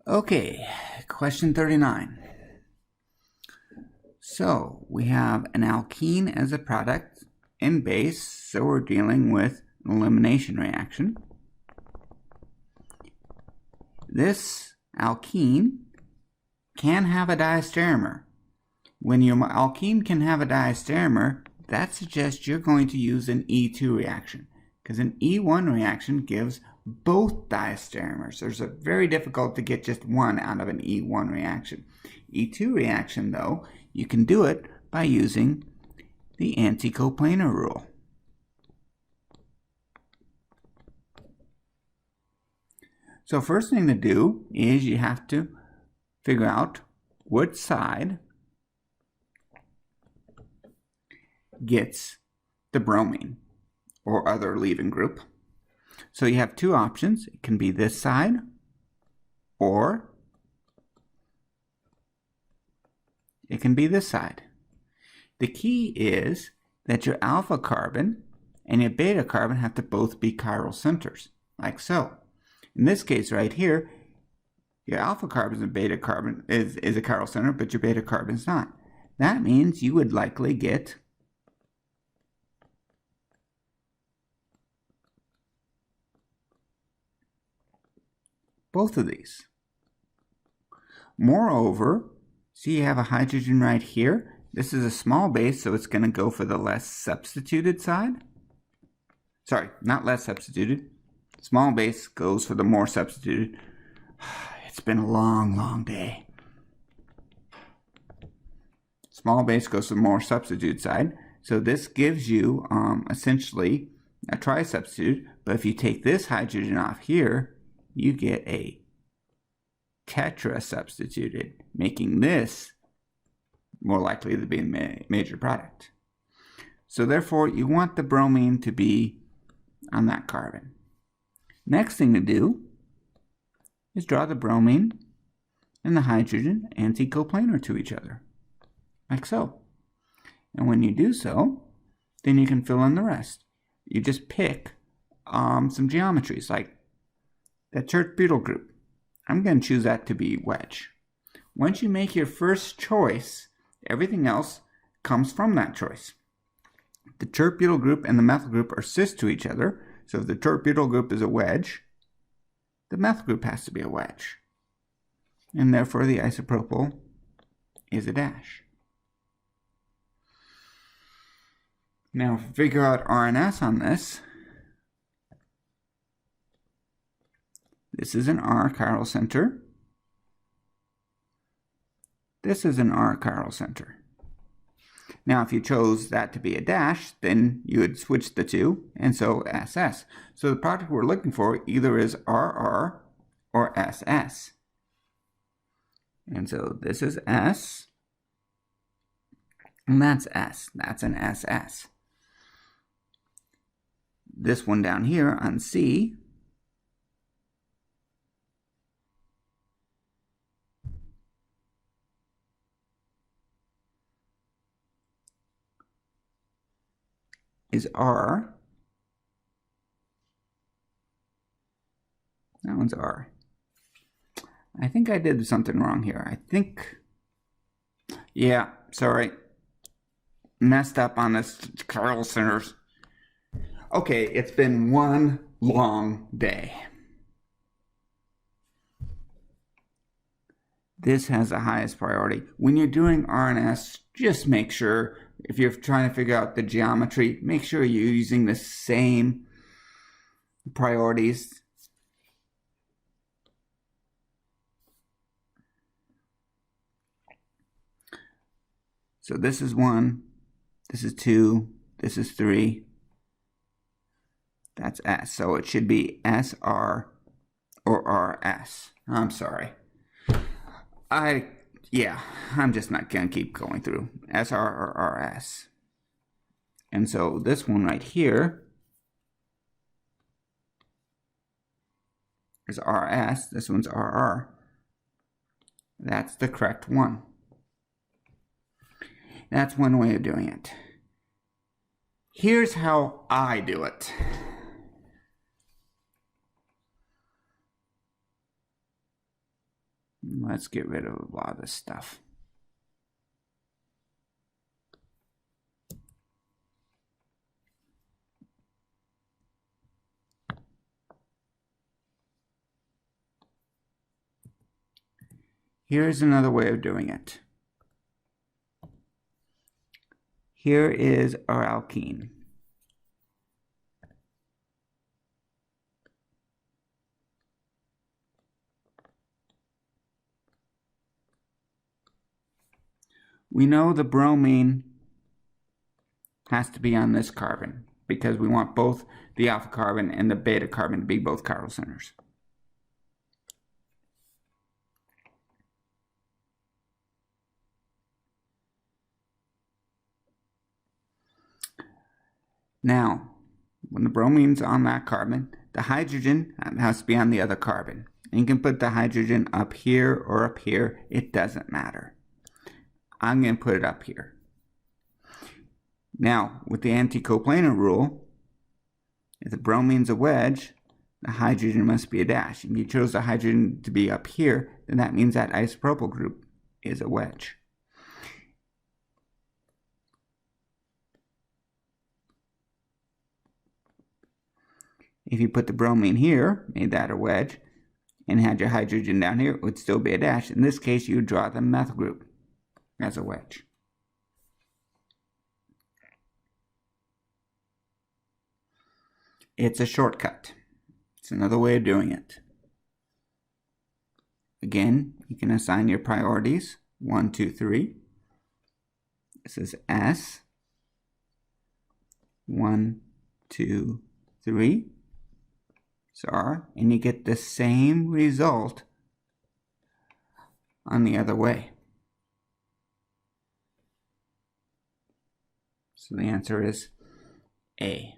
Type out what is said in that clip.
Okay, question 39. So we have an alkene as a product and base, so we're dealing with an elimination reaction. This alkene can have a diastereomer. When your alkene can have a diastereomer, that suggests you're going to use an E2 reaction, because an E1 reaction gives both diastereomers. There's a very difficult to get just one out of an E1 reaction. E2 reaction, though, you can do it by using the anti-coplanar rule. So first thing to do is you have to figure out which side gets the bromine or other leaving group. So you have two options. It can be this side or it can be this side. The key is that your alpha carbon and your beta carbon have to both be chiral centers, like so. In this case right here, your alpha carbon and beta carbon is a chiral center, but your beta carbon is not. That means you would likely get both of these. Moreover, see you have a hydrogen right here. This is a small base, so it's going to go for the less substituted side. Sorry, not less substituted. Small base goes for the more substituted. It's been a long, long day. Small base goes to the more substituted side. So this gives you essentially a trisubstitute. But if you take this hydrogen off here, you get a tetrasubstituted, making this more likely to be a major product. So therefore, you want the bromine to be on that carbon. Next thing to do is draw the bromine and the hydrogen anti-coplanar to each other, like so. And when you do so, then you can fill in the rest. You just pick some geometries, like the Church-Butyl group. I'm going to choose that to be wedge. Once you make your first choice, everything else comes from that choice. The Church-Butyl group and the methyl group are cis to each other, so if the Church-Butyl group is a wedge, the methyl group has to be a wedge. And therefore the isopropyl is a dash. Now, if we figure out RNS on this, this is an R chiral center. This is an R chiral center. Now, if you chose that to be a dash, then you would switch the two, and so SS. So the product we're looking for either is RR or SS. And so this is S, and that's S. That's an SS. This one down here on C is R. That one's R. I think I did something wrong here. Yeah, sorry. Messed up on this chiral centers. Okay, it's been one long day. This has the highest priority. When you're doing RNS, just make sure, if you're trying to figure out the geometry, make sure you're using the same priorities. So this is 1, this is 2, this is 3. That's S. So it should be SR or RS. I'm sorry. I'm just not going to keep going through. SR or RS. And so this one right here is RS. This one's RR. That's the correct one. That's one way of doing it. Here's how I do it. Let's get rid of a lot of this stuff. Here's another way of doing it. Here is our alkene. We know the bromine has to be on this carbon because we want both the alpha carbon and the beta carbon to be both chiral centers. Now, when the bromine's on that carbon, the hydrogen has to be on the other carbon. And you can put the hydrogen up here or up here. It doesn't matter. I'm going to put it up here. Now, with the anti-coplanar rule, if the bromine's a wedge, the hydrogen must be a dash. If you chose the hydrogen to be up here, then that means that isopropyl group is a wedge. If you put the bromine here, made that a wedge, and had your hydrogen down here, it would still be a dash. In this case, you would draw the methyl group as a wedge. It's a shortcut. It's another way of doing it. Again, you can assign your priorities. 1, 2, 3. This is S. 1, 2, 3. R, and you get the same result on the other way. So the answer is A.